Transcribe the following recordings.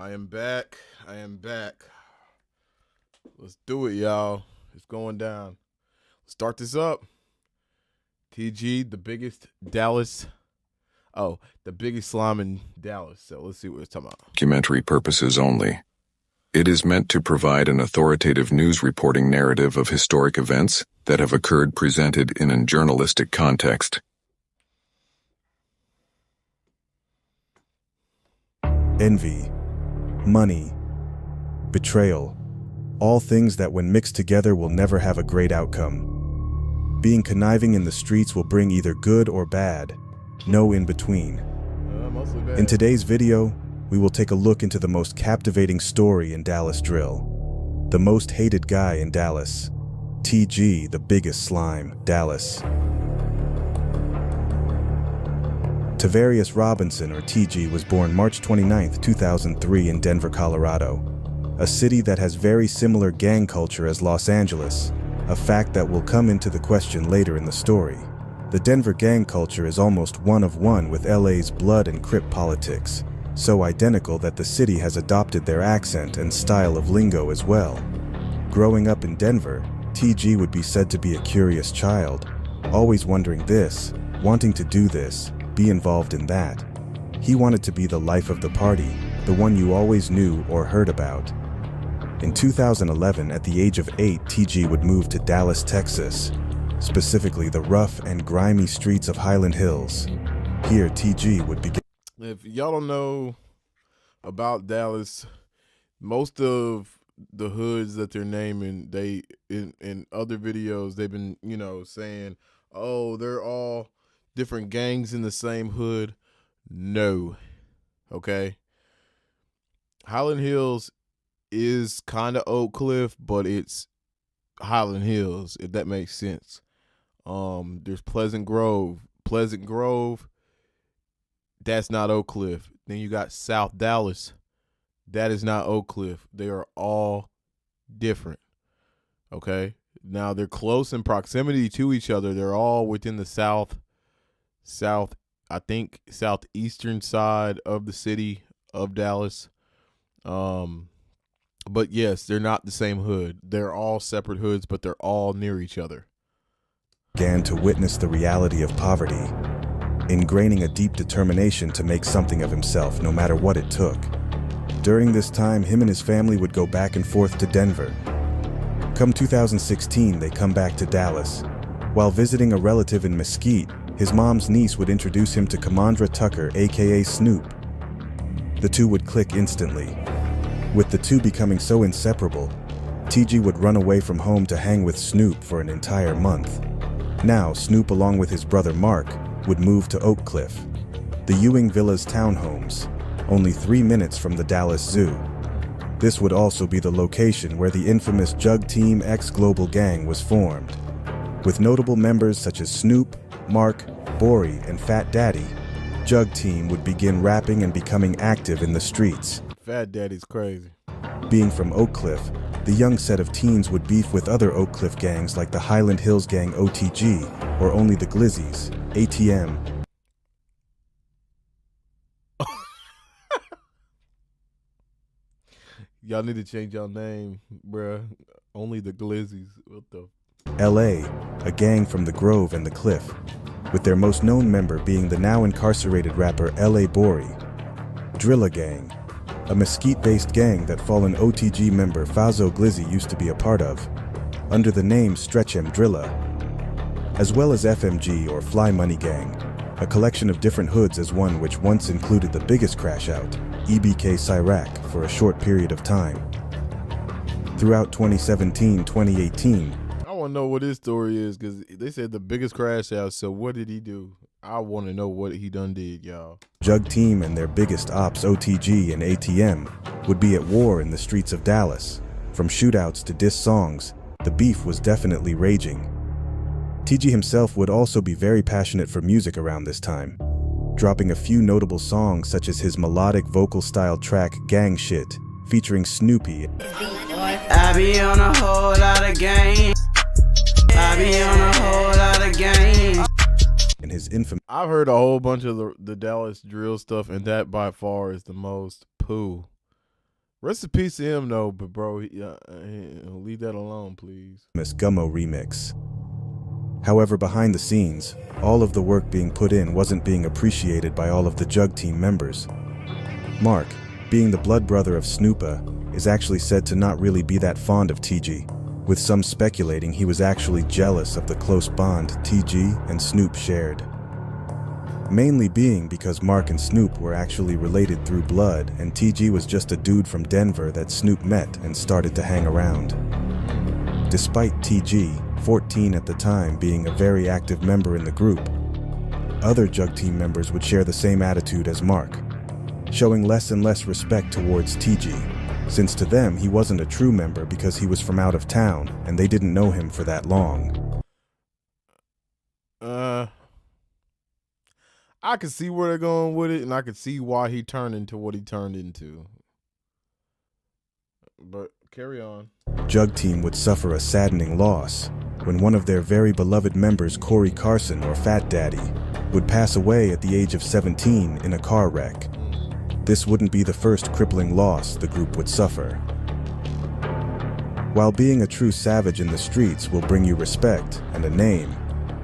I am back. I am back. Let's do it, y'all. It's going down. Let's start this up. TG, the biggest slime in Dallas. So let's see what it's talking about. Documentary purposes only. It is meant to provide an authoritative news reporting narrative of historic events that have occurred presented in a journalistic context. Envy, money, betrayal, all things that when mixed together will never have a great outcome. Being conniving in the streets will bring either good or bad, no in between. Mostly bad. In today's video, we will take a look into the most captivating story in Dallas drill. The most hated guy in Dallas. TG, the biggest slime, Dallas. Tavarius Robinson, or TG, was born March 29, 2003 in Denver, Colorado, a city that has very similar gang culture as Los Angeles, a fact that will come into the question later in the story. The Denver gang culture is almost one of one with LA's blood and Crip politics, so identical that the city has adopted their accent and style of lingo as well. Growing up in Denver, TG would be said to be a curious child, always wondering this, wanting to do this, be involved in that. He wanted to be the life of the party, the one you always knew or heard about. In 2011, at the age of 8, TG would move to Dallas, Texas, specifically the rough and grimy streets of Highland Hills. Here, TG would begin. If y'all don't know about Dallas, most of the hoods that they're naming, they in other videos they've been, saying, oh, they're all different gangs in the same hood. No. Okay. Highland Hills is kind of Oak Cliff, but it's Highland Hills, if that makes sense. There's Pleasant Grove. Pleasant Grove, that's not Oak Cliff. Then you got South Dallas. That is not Oak Cliff. They are all different. Okay? Now they're close in proximity to each other. They're all within the southeastern side of the city of Dallas. But yes, they're not the same hood. They're all separate hoods, but they're all near each other. Began to witness the reality of poverty, ingraining a deep determination to make something of himself no matter what it took. During this time, him and his family would go back and forth to Denver. Come 2016, they come back to Dallas. While visiting a relative in Mesquite, his mom's niece would introduce him to Commandra Tucker, aka Snoop. The two would click instantly. With the two becoming so inseparable, TG would run away from home to hang with Snoop for an entire month. Now, Snoop, along with his brother Mark, would move to Oak Cliff, the Ewing Villas townhomes, only 3 minutes from the Dallas Zoo. This would also be the location where the infamous Jug Team ex-Global Gang was formed. With notable members such as Snoop, Mark, Bori, and Fat Daddy, Jug Team would begin rapping and becoming active in the streets. Fat Daddy's crazy. Being from Oak Cliff, the young set of teens would beef with other Oak Cliff gangs like the Highland Hills Gang OTG, or only the Glizzies, ATM. Y'all need to change y'all name, bruh. Only the Glizzies. What the? LA, a gang from the Grove and the Cliff, with their most known member being the now incarcerated rapper LA Bori. Drilla Gang, a Mesquite-based gang that fallen OTG member Fazo Glizzy used to be a part of, under the name Stretch M Drilla, as well as FMG or Fly Money Gang, a collection of different hoods as one which once included the biggest crash out, EBK Cyrac, for a short period of time. Throughout 2017-2018, I want to know what his story is, because they said the biggest crash out, so what did he do? I want to know what he done did, y'all. Jug Team and their biggest ops, OTG and ATM, would be at war in the streets of Dallas. From shootouts to diss songs, the beef was definitely raging. TG himself would also be very passionate for music around this time, dropping a few notable songs such as his melodic vocal style track Gang Shit, featuring Snoopy. I be on a whole lot of games. I be on a whole lot of games. And his infamous. I've heard a whole bunch of the Dallas drill stuff, and that by far is the most poo. Rest in peace to him, though, but bro, leave that alone, please. Miss Gummo remix. However, behind the scenes, all of the work being put in wasn't being appreciated by all of the Jug Team members. Mark, being the blood brother of Snoopa, is actually said to not really be that fond of TG, with some speculating he was actually jealous of the close bond TG and Snoop shared. Mainly being because Mark and Snoop were actually related through blood, and TG was just a dude from Denver that Snoop met and started to hang around. Despite TG, 14 at the time, being a very active member in the group, other Jug Team members would share the same attitude as Mark, showing less and less respect towards TG, since to them he wasn't a true member because he was from out of town and they didn't know him for that long. I could see where they're going with it, and I could see why he turned into what he turned into. But carry on. Jug Team would suffer a saddening loss when one of their very beloved members, Corey Carson, or Fat Daddy, would pass away at the age of 17 in a car wreck. This wouldn't be the first crippling loss the group would suffer. While being a true savage in the streets will bring you respect and a name,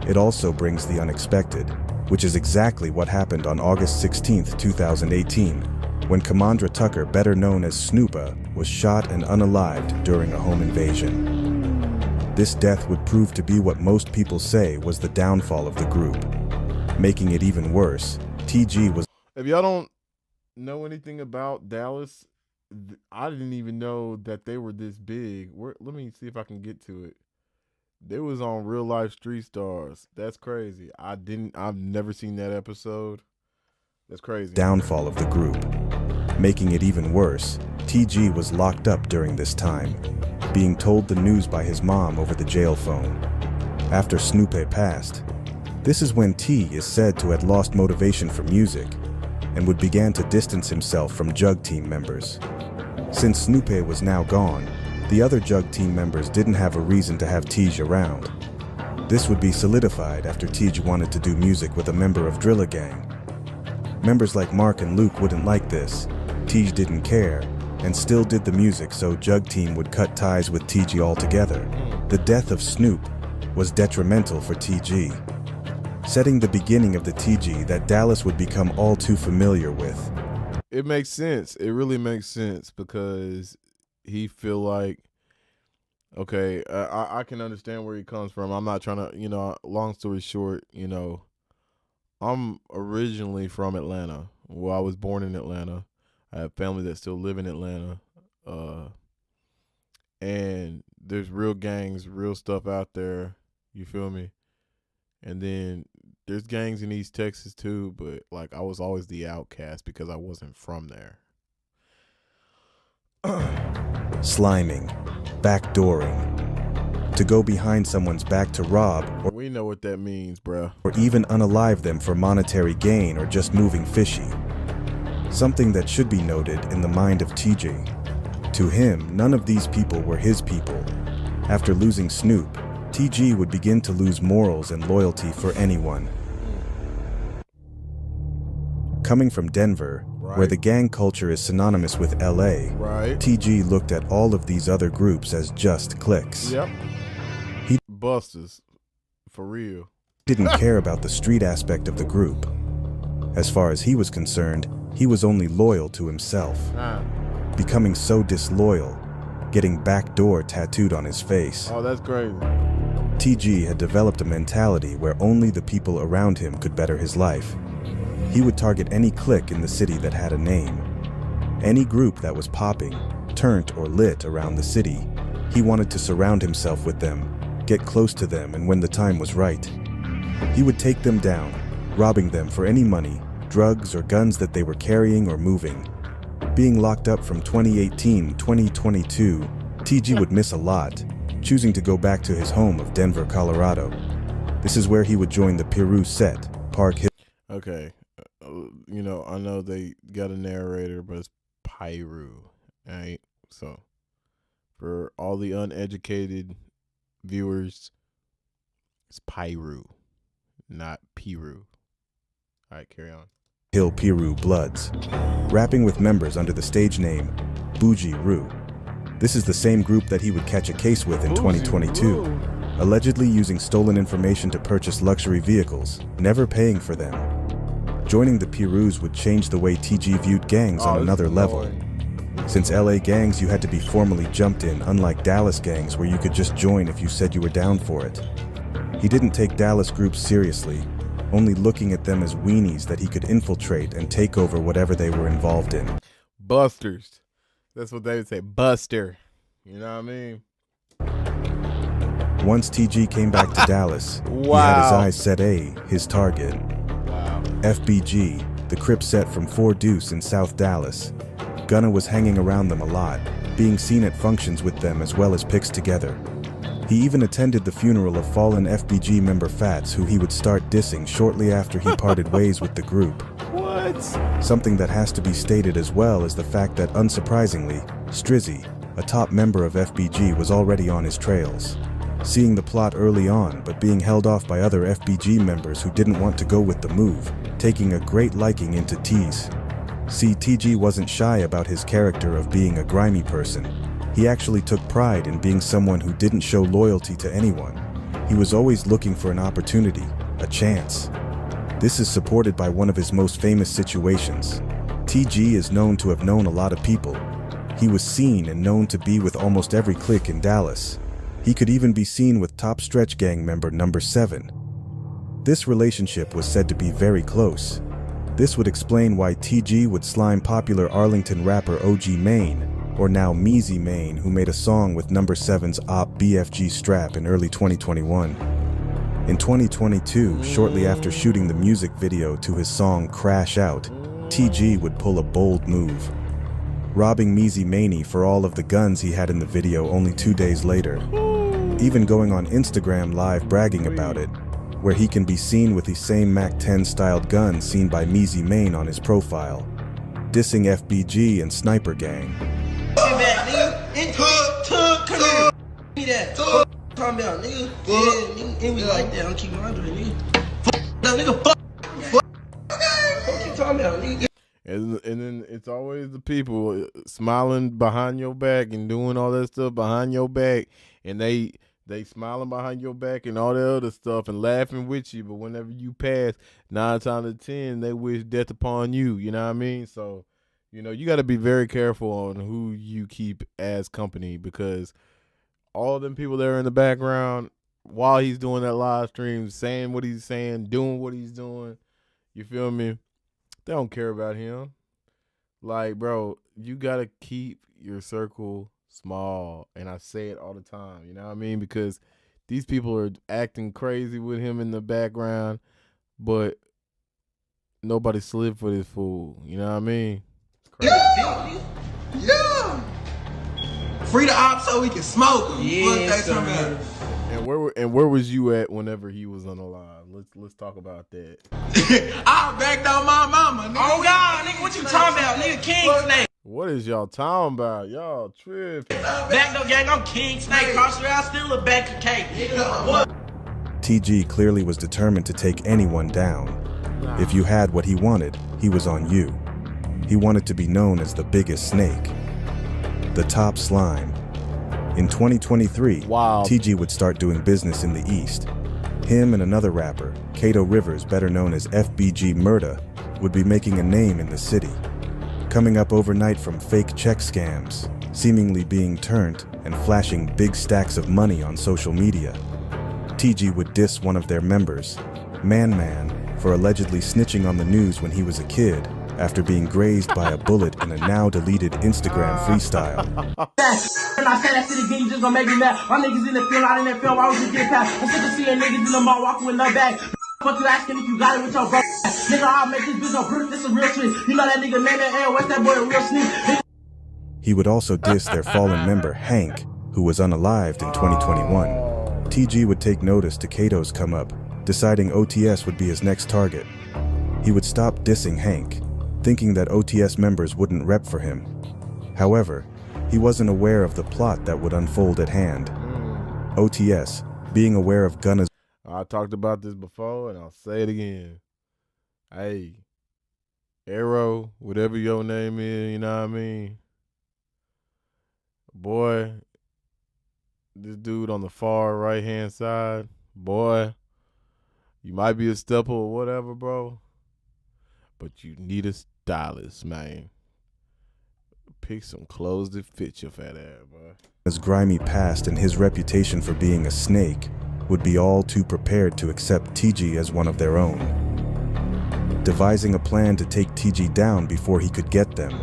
it also brings the unexpected, which is exactly what happened on August 16, 2018, when Commandra Tucker, better known as Snoopa, was shot and unalived during a home invasion. This death would prove to be what most people say was the downfall of the group. Making it even worse, TG was... If y'all don't know anything about Dallas, I didn't even know that they were this big. Let me see if I can get to it. They was on Real Life Street Stars. That's crazy. I've never seen that episode. That's crazy. Downfall of the group. Making it even worse, TG was locked up during this time, being told the news by his mom over the jail phone. After Snoope passed, this is when T is said to have lost motivation for music and would begin to distance himself from Jug Team members. Since Snoope was now gone, the other Jug Team members didn't have a reason to have Tej around. This would be solidified after Tej wanted to do music with a member of Drilla Gang. Members like Mark and Luke wouldn't like this. Tej didn't care, and still did the music, so Jug Team would cut ties with TG altogether. The death of Snoop was detrimental for TG, setting the beginning of the TG that Dallas would become all too familiar with. It makes sense. It really makes sense because he feel like, okay, I can understand where he comes from. I'm not trying to, long story short, I'm originally from Atlanta. Well, I was born in Atlanta. I have family that still live in Atlanta. And there's real gangs, real stuff out there. You feel me? And then there's gangs in East Texas too, but like I was always the outcast because I wasn't from there. Sliming, backdooring, to go behind someone's back to rob, or we know what that means, bruh. Or even unalive them for monetary gain or just moving fishy. Something that should be noted in the mind of TG. To him, none of these people were his people. After losing Snoop, TG would begin to lose morals and loyalty for anyone. Coming from Denver, right, where the gang culture is synonymous with LA, right, TG looked at all of these other groups as just cliques. Yep. He busters, for real. Didn't care about the street aspect of the group. As far as he was concerned, he was only loyal to himself. Becoming so disloyal, getting backdoor tattooed on his face. Oh, that's crazy. TG had developed a mentality where only the people around him could better his life. He would target any clique in the city that had a name. Any group that was popping, turned or lit around the city, he wanted to surround himself with them, get close to them, and when the time was right, he would take them down, robbing them for any money, drugs, or guns that they were carrying or moving. Being locked up from 2018-2022, TG would miss a lot, choosing to go back to his home of Denver, Colorado. This is where he would join the Peru set, Park Hill. Okay. I know they got a narrator, but it's Pyru, right? So, for all the uneducated viewers, it's Pyru, not Peru. All right, carry on. Hill Peru Bloods, rapping with members under the stage name Bougie Rue. This is the same group that he would catch a case with in 2022, allegedly using stolen information to purchase luxury vehicles, never paying for them. Joining the Pirus would change the way TG viewed gangs on another level. Since LA gangs, you had to be formally jumped in, unlike Dallas gangs where you could just join if you said you were down for it. He didn't take Dallas groups seriously, only looking at them as weenies that he could infiltrate and take over whatever they were involved in. Busters. That's what they would say, buster. You know what I mean? Once TG came back to Dallas, he had his eyes set his target. FBG, the Crip set from 4 Deuce in South Dallas. Gunna was hanging around them a lot, being seen at functions with them as well as pics together. He even attended the funeral of fallen FBG member Fats, who he would start dissing shortly after he parted ways with the group. What? Something that has to be stated as well is the fact that, unsurprisingly, Strizzy, a top member of FBG, was already on his trails. Seeing the plot early on, but being held off by other FBG members who didn't want to go with the move, taking a great liking into T's. See, TG wasn't shy about his character of being a grimy person. He actually took pride in being someone who didn't show loyalty to anyone. He was always looking for an opportunity, a chance. This is supported by one of his most famous situations. TG is known to have known a lot of people. He was seen and known to be with almost every clique in Dallas. He could even be seen with top stretch gang member number 7. This relationship was said to be very close. This would explain why TG would slime popular Arlington rapper OG Maine, or now Meezy Maine, who made a song with number 7's op BFG Strap in early 2021. In 2022, shortly after shooting the music video to his song Crash Out, TG would pull a bold move, robbing Meezy Maine for all of the guns he had in the video only 2 days later. Even going on Instagram Live bragging about it, where he can be seen with the same MAC-10 styled gun seen by Meezy Maine on his profile, dissing FBG and Sniper Gang. And then it's always the people smiling behind your back and doing all that stuff behind your back, and they smiling behind your back and all that other stuff and laughing with you, but whenever you pass, 9 times out of 10, they wish death upon you. You know what I mean? So, you know, you got to be very careful on who you keep as company, because all them people that are in the background while he's doing that live stream, saying what he's saying, doing what he's doing, you feel me? They don't care about him. Like, bro, you got to keep your circle small, and I say it all the time, you know what I mean? Because these people are acting crazy with him in the background, but nobody slid for this fool, you know what I mean? Yeah. Free the ops so we can smoke them. Yes, And where was you at whenever he was on the live? Let's talk about that. I backed on my mama, nigga. Oh God, nigga, what you talking about? Nigga, King Snake. What is y'all talking about? Y'all tripping. Back up, gang, I'm King Snake. Cross around, still a bag of cake. What? TG clearly was determined to take anyone down. If you had what he wanted, he was on you. He wanted to be known as the biggest snake, the top slime. In 2023, TG would start doing business in the East. Him and another rapper, Kato Rivers, better known as FBG Murda, would be making a name in the city, coming up overnight from fake check scams, seemingly being turned and flashing big stacks of money on social media. TG would diss one of their members, Man, for allegedly snitching on the news when he was a kid, after being grazed by a bullet in a now-deleted Instagram freestyle. And I say that shit again, you just gonna make me mad. My niggas in the field, out in that field, why would you get past? I'm sick of seeing niggas in the mall walking with no bag. What you asking if you got it with your bro? Nigga, I'll make this bitch a brute, this a real shit. You know that nigga man that L, what's that boy a real sneak? He would also diss their fallen member, Hank, who was unalived in 2021. TG would take notice to Kato's come up, deciding OTS would be his next target. He would stop dissing Hank, thinking that OTS members wouldn't rep for him. However, he wasn't aware of the plot that would unfold at hand. OTS, being aware of Gunna's... I talked about this before, and I'll say it again. Hey, Arrow, whatever your name is, you know what I mean? boy, this dude on the far right-hand side, boy, you might be a stepper or whatever, bro, but you need a stylist, man. Pick some clothes that fit your fat ass, boy. His grimy past and his reputation for being a snake would be all too prepared to accept TG as one of their own, devising a plan to take TG down before he could get them.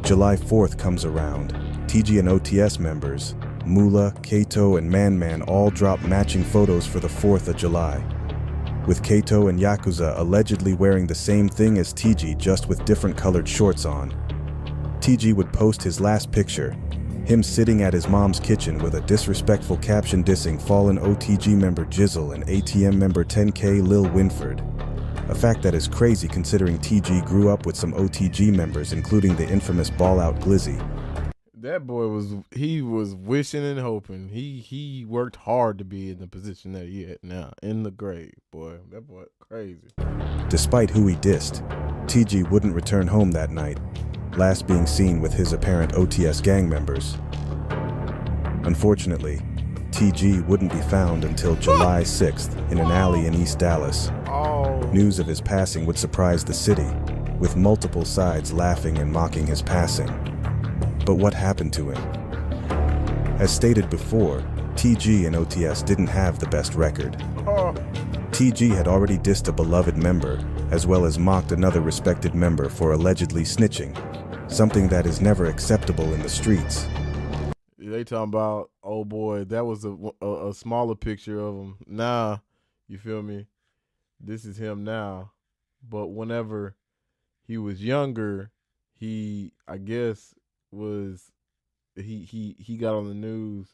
July 4th comes around. TG and OTS members, Moolah, Kato, and Man Man all drop matching photos for the 4th of July, with Kato and Yakuza allegedly wearing the same thing as TG, just with different colored shorts on. TG would post his last picture, him sitting at his mom's kitchen with a disrespectful caption dissing fallen OTG member Jizzle and ATM member 10K Lil Winford. A fact that is crazy considering TG grew up with some OTG members, including the infamous Ball-Out Glizzy. That boy was wishing and hoping. He worked hard to be in the position that he at now, in the grave, boy. That boy crazy. Despite who he dissed, TG wouldn't return home that night, last being seen with his apparent OTS gang members. Unfortunately, TG wouldn't be found until July 6th in an alley in East Dallas. News of his passing would surprise the city, with multiple sides laughing and mocking his passing. But what happened to him? As stated before, TG and OTS didn't have the best record. TG had already dissed a beloved member, as well as mocked another respected member for allegedly snitching, something that is never acceptable in the streets. They talking about, oh boy, that was a smaller picture of him. Nah, you feel me? This is him now. But whenever he was younger, he, I guess, was he got on the news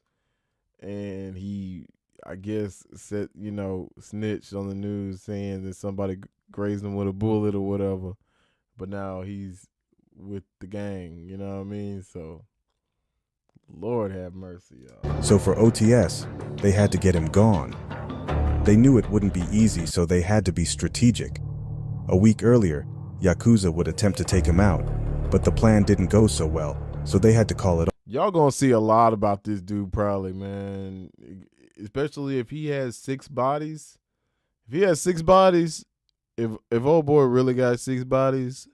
and he, I guess, said, you know, snitched on the news saying that somebody grazed him with a bullet or whatever. But now he's with the gang, you know what I mean? So Lord have mercy, y'all. So for OTS, they had to get him gone. They knew it wouldn't be easy, so they had to be strategic. A week earlier, Yakuza would attempt to take him out, but the plan didn't go so well, so they had to call it off. Y'all gonna see a lot about this dude probably, man. Especially if he has 6 bodies. If he has 6 bodies, if old boy really got 6 bodies,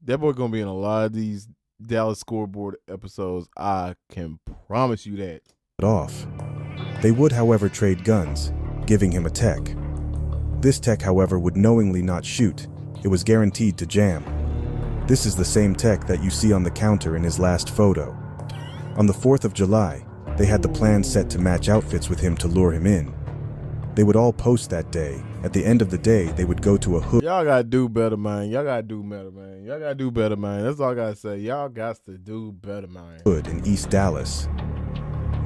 that boy gonna be in a lot of these Dallas Scoreboard episodes. I can promise you that. Off. They would, however, trade guns, giving him a tech. This tech, however, would knowingly not shoot. It was guaranteed to jam. This is the same tech that you see on the counter in his last photo. On the 4th of July, they had the plan set to match outfits with him to lure him in. They would all post that day. At the end of the day, they would go to a hood. Y'all gotta do better, man. Y'all gotta do better, man. Y'all gotta do better, man. That's all I gotta say. Y'all got to do better, man. Hood in East Dallas.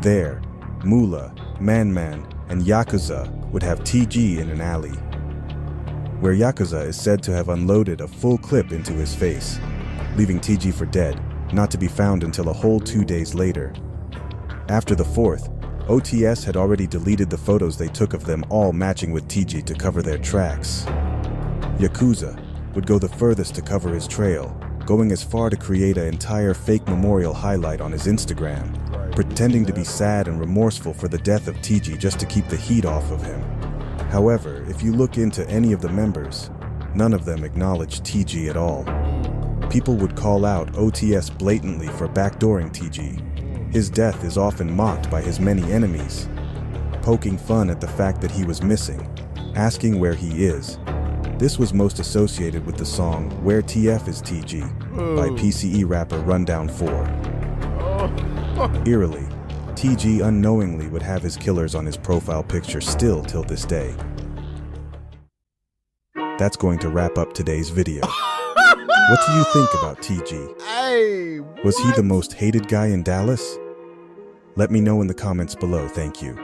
There, Moolah, Man Man, and Yakuza would have TG in an alley, where Yakuza is said to have unloaded a full clip into his face, leaving TG for dead, not to be found until a whole 2 days later. After the 4th, OTS had already deleted the photos they took of them all matching with TG to cover their tracks. Yakuza would go the furthest to cover his trail, going as far to create an entire fake memorial highlight on his Instagram, pretending to be sad and remorseful for the death of TG just to keep the heat off of him. However, if you look into any of the members, none of them acknowledge TG at all. People would call out OTS blatantly for backdooring TG. His death is often mocked by his many enemies, poking fun at the fact that he was missing, asking where he is. This was most associated with the song Where TF Is TG by PCE rapper Rundown 4. Eerily, TG unknowingly would have his killers on his profile picture still till this day. That's going to wrap up today's video. What do you think about TG? Hey, Was he the most hated guy in Dallas? Let me know in the comments below, thank you.